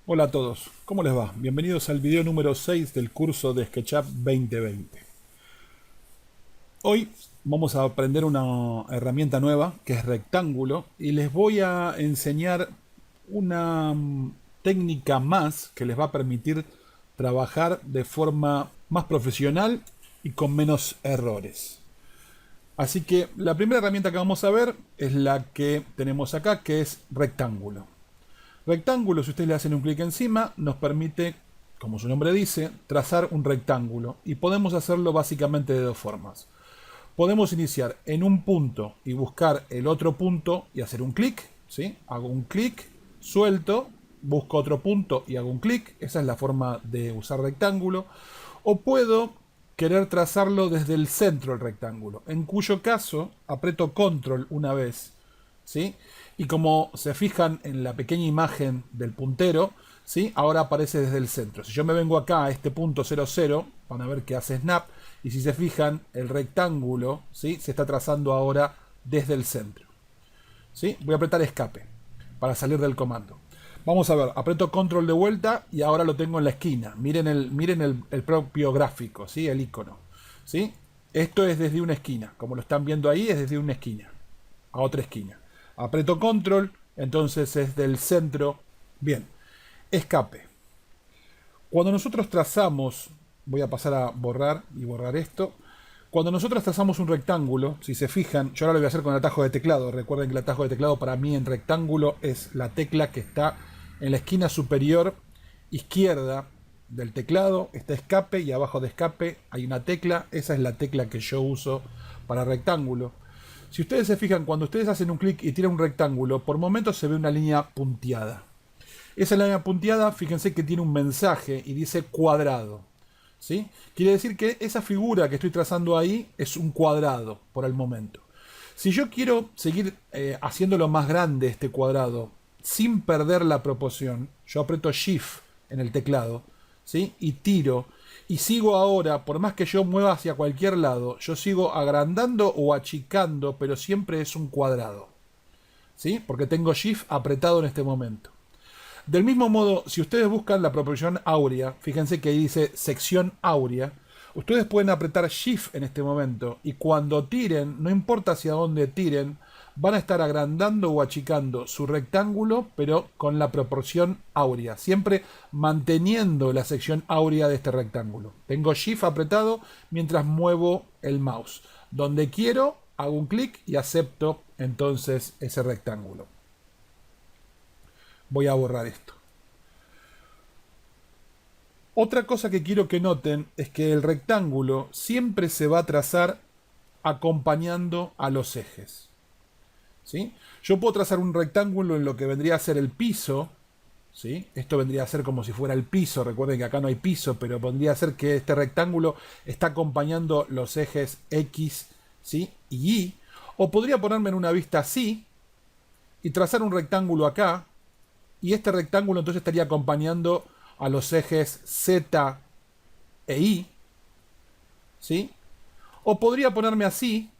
Hola a todos, ¿cómo les va? Bienvenidos al video número 6 del curso de SketchUp 2020. Hoy vamos a aprender una herramienta nueva que es rectángulo y les voy a enseñar una técnica más que les va a permitir trabajar de forma más profesional y con menos errores. Así que la primera herramienta que vamos a ver es la que tenemos acá, que es rectángulo. Rectángulo, si ustedes le hacen un clic encima, nos permite, como su nombre dice, trazar un rectángulo. Y podemos hacerlo básicamente de dos formas. Podemos iniciar en un punto y buscar el otro punto y hacer un clic, ¿sí? Hago un clic, suelto, busco otro punto y hago un clic. Esa es la forma de usar rectángulo. O puedo querer trazarlo desde el centro del rectángulo, en cuyo caso aprieto control una vez, ¿sí? Y como se fijan en la pequeña imagen del puntero, ¿sí? Ahora aparece desde el centro. Si yo me vengo acá a este punto 00, van a ver que hace snap. Y si se fijan, el rectángulo, ¿sí? Se está trazando ahora desde el centro, ¿sí? Voy a apretar escape para salir del comando. Vamos a ver, aprieto control de vuelta y ahora lo tengo en la esquina. Miren el propio gráfico, ¿sí? El icono, ¿sí? Esto es desde una esquina. Como lo están viendo ahí, es desde una esquina a otra esquina. Aprieto control, entonces es del centro. Bien, escape. Cuando nosotros trazamos, voy a pasar a borrar y borrar esto. Cuando nosotros trazamos un rectángulo, si se fijan, yo ahora lo voy a hacer con el atajo de teclado. Recuerden que el atajo de teclado para mí en rectángulo es la tecla que está en la esquina superior izquierda del teclado. Está escape y abajo de escape hay una tecla. Esa es la tecla que yo uso para rectángulo. Si ustedes se fijan, cuando ustedes hacen un clic y tiran un rectángulo, por momentos se ve una línea punteada. Esa línea punteada, fíjense que tiene un mensaje y dice cuadrado, ¿sí? Quiere decir que esa figura que estoy trazando ahí es un cuadrado por el momento. Si yo quiero seguir haciéndolo más grande este cuadrado sin perder la proporción, yo aprieto Shift en el teclado, ¿sí? Y tiro. Y sigo ahora, por más que yo mueva hacia cualquier lado, yo sigo agrandando o achicando, pero siempre es un cuadrado, ¿sí? Porque tengo Shift apretado en este momento. Del mismo modo, si ustedes buscan la proporción áurea, fíjense que ahí dice sección áurea, ustedes pueden apretar Shift en este momento y cuando tiren, no importa hacia dónde tiren, van a estar agrandando o achicando su rectángulo, pero con la proporción áurea, siempre manteniendo la sección áurea de este rectángulo. Tengo Shift apretado mientras muevo el mouse. Donde quiero, hago un clic y acepto entonces ese rectángulo. Voy a borrar esto. Otra cosa que quiero que noten es que el rectángulo siempre se va a trazar acompañando a los ejes, ¿sí? Yo puedo trazar un rectángulo en lo que vendría a ser el piso, ¿sí? Esto vendría a ser como si fuera el piso. Recuerden que acá no hay piso, pero podría ser que este rectángulo está acompañando los ejes X, ¿sí? Y Y. O podría ponerme en una vista así y trazar un rectángulo acá. Y este rectángulo entonces estaría acompañando a los ejes Z e Y, ¿sí? O podría ponerme así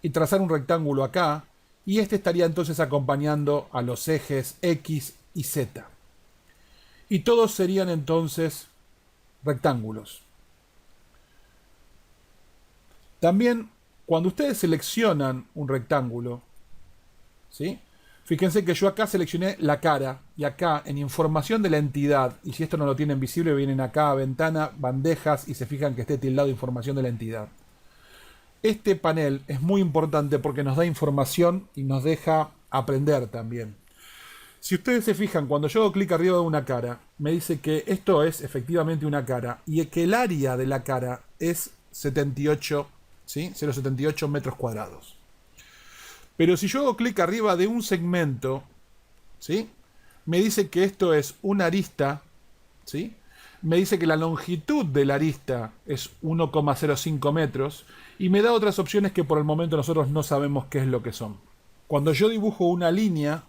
y trazar un rectángulo acá, y este estaría entonces acompañando a los ejes X y Z. Y todos serían entonces rectángulos. También, cuando ustedes seleccionan un rectángulo, ¿sí? Fíjense que yo acá seleccioné la cara y acá en información de la entidad, y si esto no lo tienen visible, vienen acá a ventana, bandejas y se fijan que esté tildado información de la entidad. Este panel es muy importante porque nos da información y nos deja aprender también. Si ustedes se fijan, cuando yo hago clic arriba de una cara, me dice que esto es efectivamente una cara y que el área de la cara es 78, ¿sí? 0,78 metros cuadrados. Pero si yo hago clic arriba de un segmento, ¿sí? Me dice que esto es una arista, ¿sí? Me dice que la longitud de la arista es 1,05 metros y me da otras opciones que por el momento nosotros no sabemos qué es lo que son. Cuando yo dibujo una línea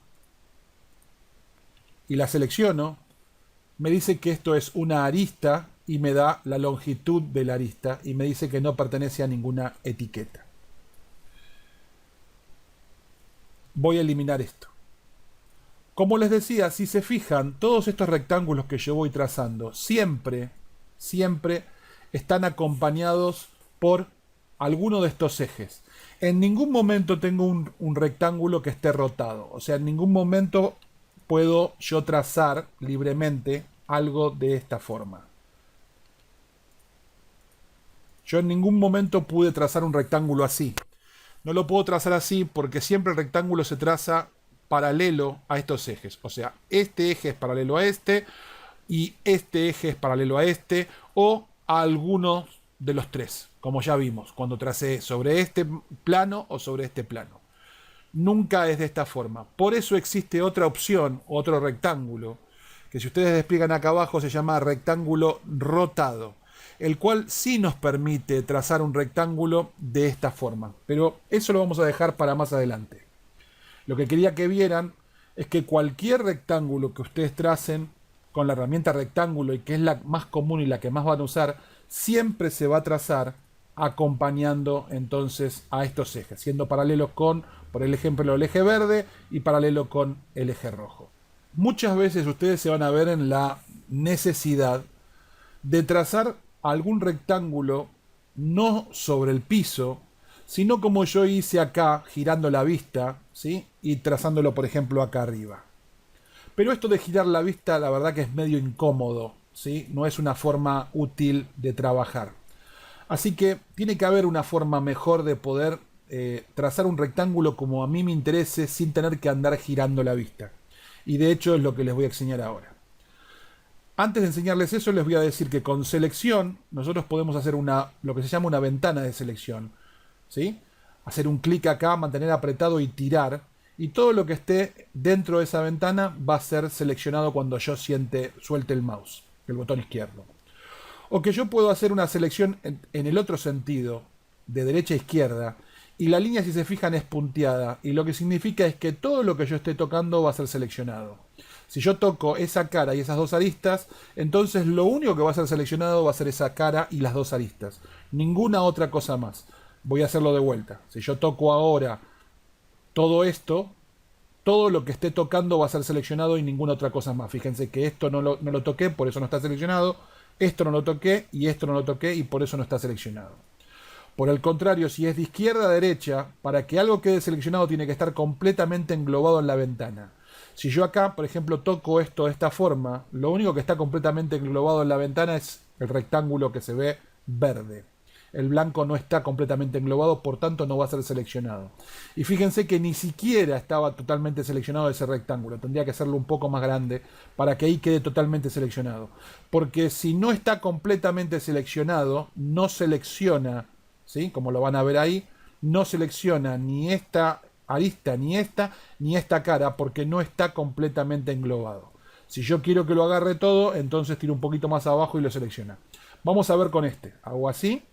y la selecciono, me dice que esto es una arista y me da la longitud de la arista y me dice que no pertenece a ninguna etiqueta. Voy a eliminar esto. Como les decía, si se fijan, todos estos rectángulos que yo voy trazando siempre, siempre están acompañados por alguno de estos ejes. En ningún momento tengo un rectángulo que esté rotado. O sea, en ningún momento puedo yo trazar libremente algo de esta forma. Yo en ningún momento pude trazar un rectángulo así. No lo puedo trazar así porque siempre el rectángulo se traza paralelo a estos ejes. O sea, este eje es paralelo a este y este eje es paralelo a este o a alguno de los tres, como ya vimos, cuando tracé sobre este plano o sobre este plano. Nunca es de esta forma. Por eso existe otra opción, otro rectángulo, que si ustedes despliegan acá abajo se llama rectángulo rotado, el cual sí nos permite trazar un rectángulo de esta forma. Pero eso lo vamos a dejar para más adelante. Lo que quería que vieran es que cualquier rectángulo que ustedes tracen con la herramienta rectángulo, y que es la más común y la que más van a usar, siempre se va a trazar acompañando entonces a estos ejes, siendo paralelos con, por el ejemplo, el eje verde y paralelo con el eje rojo. Muchas veces ustedes se van a ver en la necesidad de trazar algún rectángulo no sobre el piso, sino como yo hice acá, girando la vista, ¿sí? Y trazándolo, por ejemplo, acá arriba. Pero esto de girar la vista, la verdad que es medio incómodo, ¿sí? No es una forma útil de trabajar. Así que tiene que haber una forma mejor de poder trazar un rectángulo como a mí me interese sin tener que andar girando la vista. Y de hecho es lo que les voy a enseñar ahora. Antes de enseñarles eso, les voy a decir que con selección nosotros podemos hacer lo que se llama una ventana de selección, ¿sí? Hacer un clic acá, mantener apretado y tirar, y todo lo que esté dentro de esa ventana va a ser seleccionado cuando yo suelte el mouse, el botón izquierdo. O que yo puedo hacer una selección en el otro sentido, de derecha a izquierda, y la línea, si se fijan, es punteada, y lo que significa es que todo lo que yo esté tocando va a ser seleccionado. Si yo toco esa cara y esas dos aristas, entonces lo único que va a ser seleccionado va a ser esa cara y las dos aristas. Ninguna otra cosa más. Voy a hacerlo de vuelta. Si yo toco ahora todo esto, todo lo que esté tocando va a ser seleccionado y ninguna otra cosa más. Fíjense que esto no lo toqué, por eso no está seleccionado. Esto no lo toqué y esto no lo toqué y por eso no está seleccionado. Por el contrario, si es de izquierda a derecha, para que algo quede seleccionado tiene que estar completamente englobado en la ventana. Si yo acá, por ejemplo, toco esto de esta forma, lo único que está completamente englobado en la ventana es el rectángulo que se ve verde. El blanco no está completamente englobado, por tanto no va a ser seleccionado. Y fíjense que ni siquiera estaba totalmente seleccionado ese rectángulo. Tendría que hacerlo un poco más grande para que ahí quede totalmente seleccionado. Porque si no está completamente seleccionado, no selecciona, ¿sí? Como lo van a ver ahí, no selecciona ni esta arista, ni esta cara, porque no está completamente englobado. Si yo quiero que lo agarre todo, entonces tiro un poquito más abajo y lo selecciona. Vamos a ver con este. Hago así.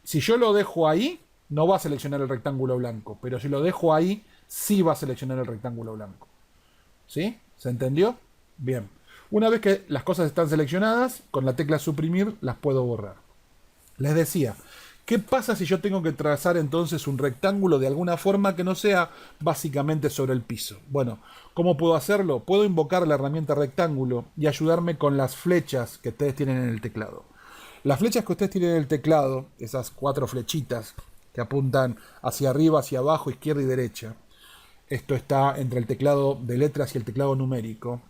Si yo lo dejo ahí, no va a seleccionar el rectángulo blanco, pero si lo dejo ahí, sí va a seleccionar el rectángulo blanco. ¿Sí? ¿Se entendió? Bien. Una vez que las cosas están seleccionadas, con la tecla suprimir las puedo borrar. Les decía, ¿qué pasa si yo tengo que trazar entonces un rectángulo de alguna forma que no sea básicamente sobre el piso? Bueno, ¿cómo puedo hacerlo? Puedo invocar la herramienta rectángulo y ayudarme con las flechas que ustedes tienen en el teclado. Las flechas que ustedes tienen en el teclado, esas 4 flechitas que apuntan hacia arriba, hacia abajo, izquierda y derecha, esto está entre el teclado de letras y el teclado numérico,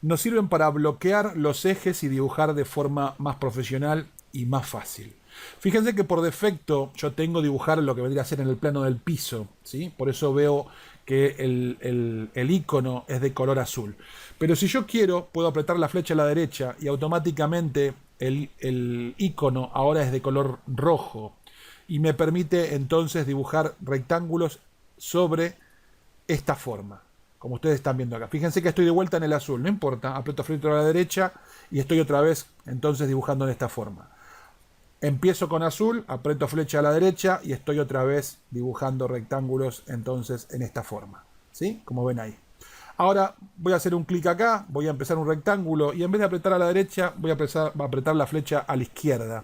nos sirven para bloquear los ejes y dibujar de forma más profesional y más fácil. Fíjense que por defecto yo tengo dibujar lo que vendría a ser en el plano del piso, ¿sí? Por eso veo que el icono es de color azul. Pero si yo quiero, puedo apretar la flecha a la derecha y automáticamente el icono ahora es de color rojo y me permite entonces dibujar rectángulos sobre esta forma, como ustedes están viendo acá. Fíjense que estoy de vuelta en el azul, no importa, aprieto flecha a la derecha y estoy otra vez entonces dibujando en esta forma. Empiezo con azul, aprieto flecha a la derecha y estoy otra vez dibujando rectángulos entonces en esta forma, ¿sí? Como ven ahí. Ahora voy a hacer un clic acá, voy a empezar un rectángulo y en vez de apretar a la derecha voy a apretar la flecha a la izquierda.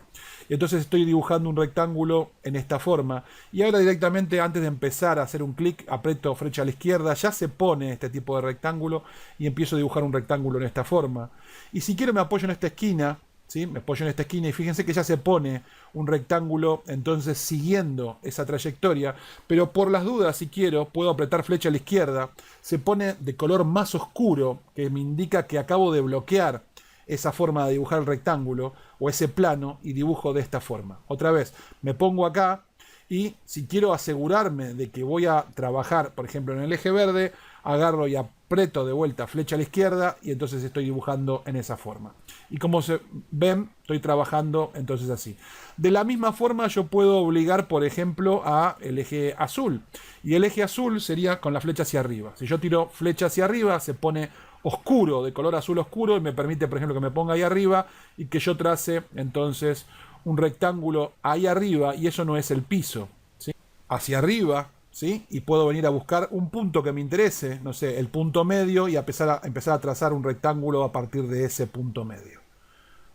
Entonces estoy dibujando un rectángulo en esta forma. Y ahora directamente, antes de empezar a hacer un clic, aprieto flecha a la izquierda, ya se pone este tipo de rectángulo y empiezo a dibujar un rectángulo en esta forma. Y si quiero me apoyo en esta esquina, ¿sí? Me apoyo en esta esquina y fíjense que ya se pone un rectángulo, entonces siguiendo esa trayectoria. Pero por las dudas, si quiero, puedo apretar flecha a la izquierda. Se pone de color más oscuro, que me indica que acabo de bloquear esa forma de dibujar el rectángulo o ese plano y dibujo de esta forma. Otra vez, me pongo acá y si quiero asegurarme de que voy a trabajar, por ejemplo, en el eje verde, agarro y aprieto de vuelta flecha a la izquierda y entonces estoy dibujando en esa forma. Y como se ven, estoy trabajando entonces así. De la misma forma yo puedo obligar, por ejemplo, a el eje azul. Y el eje azul sería con la flecha hacia arriba. Si yo tiro flecha hacia arriba, se pone oscuro, de color azul oscuro, y me permite, por ejemplo, que me ponga ahí arriba y que yo trace entonces un rectángulo ahí arriba, y eso no es el piso, ¿sí? Hacia arriba, ¿sí? Y puedo venir a buscar un punto que me interese, no sé, el punto medio, y empezar a trazar un rectángulo a partir de ese punto medio,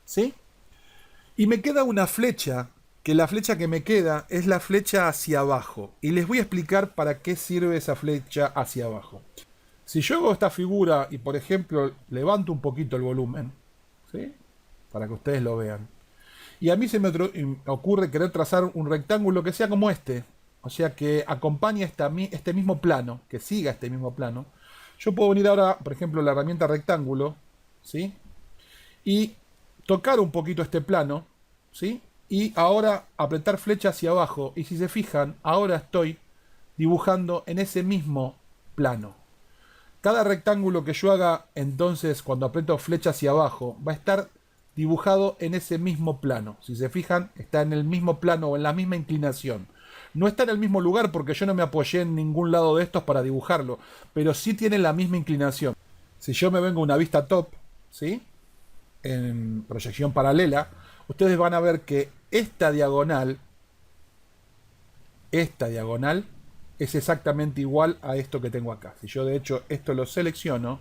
¿sí? Y me queda una flecha, que la flecha que me queda es la flecha hacia abajo, y les voy a explicar para qué sirve esa flecha hacia abajo. Si yo hago esta figura y, por ejemplo, levanto un poquito el volumen, ¿sí? Para que ustedes lo vean. Y a mí se me ocurre querer trazar un rectángulo que sea como este. O sea, que acompañe este mismo plano, que siga este mismo plano. Yo puedo venir ahora, por ejemplo, a la herramienta rectángulo, ¿sí? Y tocar un poquito este plano, ¿sí? Y ahora apretar flecha hacia abajo. Y si se fijan, ahora estoy dibujando en ese mismo plano. Cada rectángulo que yo haga, entonces, cuando aprieto flecha hacia abajo, va a estar dibujado en ese mismo plano. Si se fijan, está en el mismo plano o en la misma inclinación. No está en el mismo lugar porque yo no me apoyé en ningún lado de estos para dibujarlo, pero sí tiene la misma inclinación. Si yo me vengo a una vista top, ¿sí? En proyección paralela, ustedes van a ver que esta diagonal es exactamente igual a esto que tengo acá. Si yo de hecho esto lo selecciono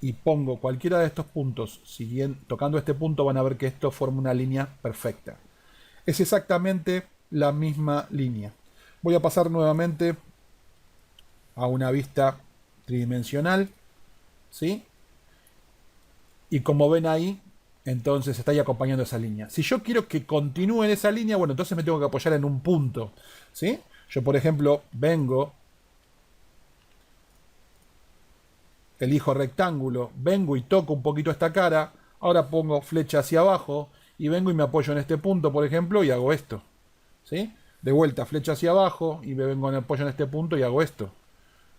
y pongo cualquiera de estos puntos, tocando este punto, van a ver que esto forma una línea perfecta. Es exactamente la misma línea. Voy a pasar nuevamente a una vista tridimensional, ¿sí? Y como ven ahí, entonces está ahí acompañando esa línea. Si yo quiero que continúe en esa línea, bueno, entonces me tengo que apoyar en un punto, ¿sí? Yo, por ejemplo, elijo rectángulo, vengo y toco un poquito esta cara, ahora pongo flecha hacia abajo y vengo y me apoyo en este punto, por ejemplo, y hago esto, ¿sí? De vuelta, flecha hacia abajo y me vengo, me apoyo en este punto y hago esto,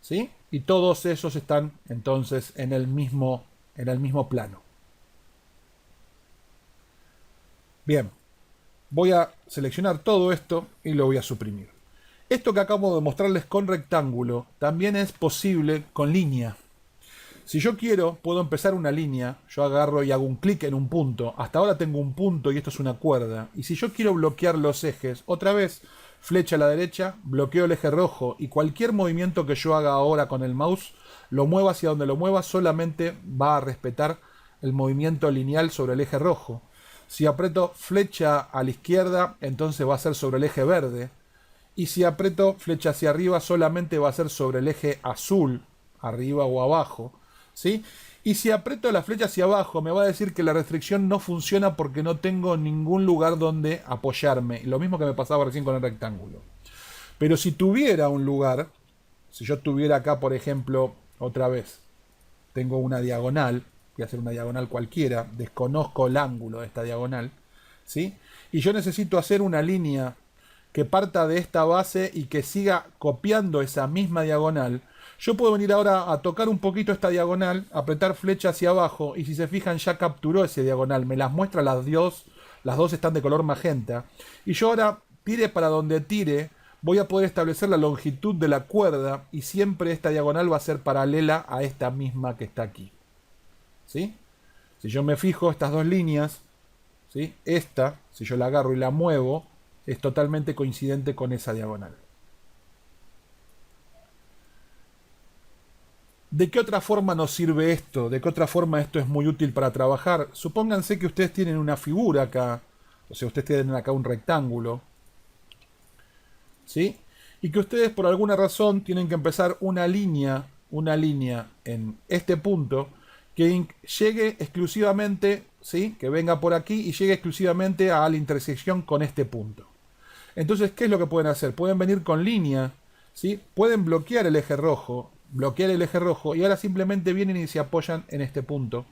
¿sí? Y todos esos están entonces en el mismo plano. Bien, voy a seleccionar todo esto y lo voy a suprimir. Esto que acabo de mostrarles con rectángulo también es posible con línea. Si yo quiero, puedo empezar una línea, yo agarro y hago un clic en un punto. Hasta ahora tengo un punto y esto es una cuerda. Y si yo quiero bloquear los ejes, otra vez, flecha a la derecha, bloqueo el eje rojo y cualquier movimiento que yo haga ahora con el mouse, lo mueva hacia donde lo mueva, solamente va a respetar el movimiento lineal sobre el eje rojo. Si aprieto flecha a la izquierda, entonces va a ser sobre el eje verde. Y si aprieto flecha hacia arriba, solamente va a ser sobre el eje azul, arriba o abajo, ¿sí? Y si aprieto la flecha hacia abajo, me va a decir que la restricción no funciona porque no tengo ningún lugar donde apoyarme. Lo mismo que me pasaba recién con el rectángulo. Pero si tuviera un lugar, si yo tuviera acá, por ejemplo, otra vez, tengo una diagonal, voy a hacer una diagonal cualquiera, desconozco el ángulo de esta diagonal, ¿sí? Y yo necesito hacer una línea que parta de esta base y que siga copiando esa misma diagonal. Yo puedo venir ahora a tocar un poquito esta diagonal, apretar flecha hacia abajo, y si se fijan ya capturó ese diagonal, me las muestra las dos están de color magenta. Y yo ahora, tire para donde tire, voy a poder establecer la longitud de la cuerda y siempre esta diagonal va a ser paralela a esta misma que está aquí, ¿sí? Si yo me fijo, estas dos líneas, ¿sí? Esta, si yo la agarro y la muevo, es totalmente coincidente con esa diagonal. ¿De qué otra forma nos sirve esto? ¿De qué otra forma esto es muy útil para trabajar? Supónganse que ustedes tienen una figura acá, o sea, ustedes tienen acá un rectángulo, ¿sí? Y que ustedes por alguna razón tienen que empezar una línea en este punto que llegue exclusivamente, ¿sí? Que venga por aquí y llegue exclusivamente a la intersección con este punto. Entonces, ¿qué es lo que pueden hacer? Pueden venir con línea, ¿sí? Pueden bloquear el eje rojo, y ahora simplemente vienen y se apoyan en este punto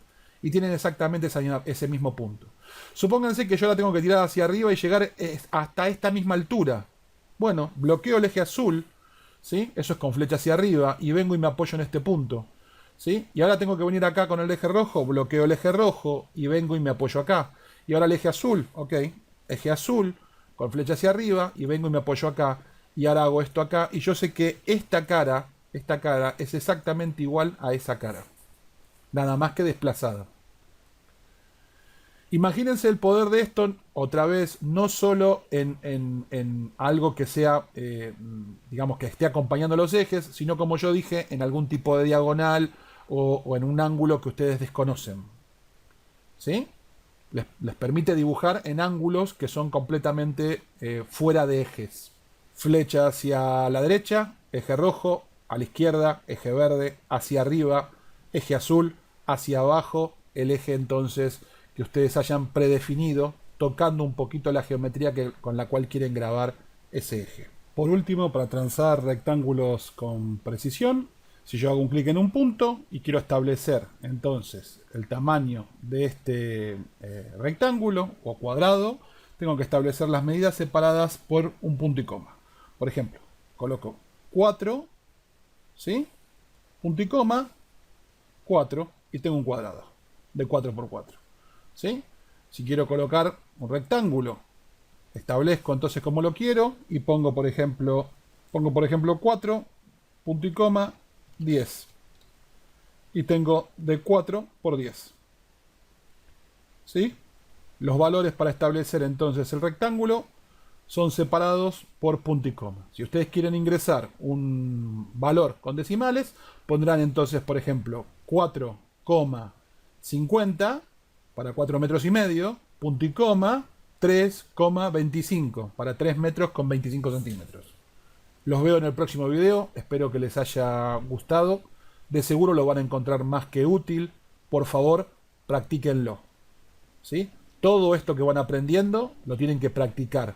y tienen exactamente ese mismo punto. Supónganse que yo la tengo que tirar hacia arriba y llegar hasta esta misma altura. Bueno, bloqueo el eje azul, ¿sí? Eso es con flecha hacia arriba y vengo y me apoyo en este punto, ¿sí? Y ahora tengo que venir acá con el eje rojo, bloqueo el eje rojo y vengo y me apoyo acá. Y ahora el eje azul, ok, eje azul, con flecha hacia arriba y vengo y me apoyo acá. Y ahora hago esto acá y yo sé que esta cara es exactamente igual a esa cara. Nada más que desplazada. Imagínense el poder de esto, otra vez, no solo en algo que sea, digamos, que esté acompañando los ejes, sino como yo dije, en algún tipo de diagonal o en un ángulo que ustedes desconocen. ¿Sí? Les permite dibujar en ángulos que son completamente fuera de ejes. Flecha hacia la derecha, eje rojo, a la izquierda, eje verde, hacia arriba, eje azul, hacia abajo, el eje entonces que ustedes hayan predefinido, tocando un poquito la geometría con la cual quieren grabar ese eje. Por último, para trazar rectángulos con precisión, si yo hago un clic en un punto y quiero establecer entonces el tamaño de este rectángulo o cuadrado, tengo que establecer las medidas separadas por un punto y coma. Por ejemplo, coloco 4, ¿sí? Punto y coma, 4 y tengo un cuadrado de 4 por 4. ¿Sí? Si quiero colocar un rectángulo, establezco entonces como lo quiero y pongo por ejemplo 4, punto y coma, 10. Y tengo de 4 por 10. ¿Sí? Los valores para establecer entonces el rectángulo son separados por punto y coma. Si ustedes quieren ingresar un valor con decimales, pondrán entonces, por ejemplo, 4,50 para 4 metros y medio, punto y coma, 3,25 para 3 metros con 25 centímetros. Los veo en el próximo video, espero que les haya gustado. De seguro lo van a encontrar más que útil. Por favor, practíquenlo. ¿Sí? Todo esto que van aprendiendo lo tienen que practicar.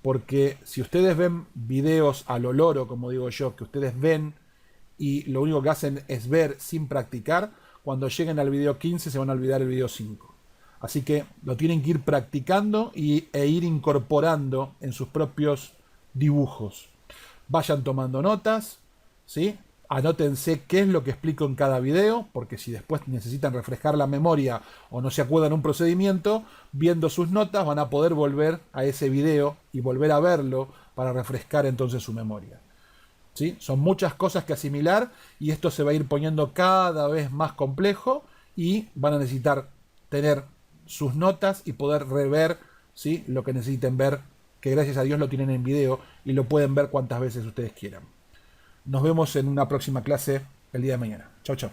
Porque si ustedes ven videos a lo loro, como digo yo, que ustedes ven y lo único que hacen es ver sin practicar, cuando lleguen al video 15 se van a olvidar el video 5. Así que lo tienen que ir practicando e ir incorporando en sus propios dibujos. Vayan tomando notas, ¿sí? Anótense qué es lo que explico en cada video, porque si después necesitan refrescar la memoria o no se acuerdan un procedimiento, viendo sus notas van a poder volver a ese video y volver a verlo para refrescar entonces su memoria. ¿Sí? Son muchas cosas que asimilar y esto se va a ir poniendo cada vez más complejo y van a necesitar tener sus notas y poder rever, ¿sí? Lo que necesiten ver, que gracias a Dios lo tienen en video y lo pueden ver cuantas veces ustedes quieran. Nos vemos en una próxima clase el día de mañana. Chau, chau.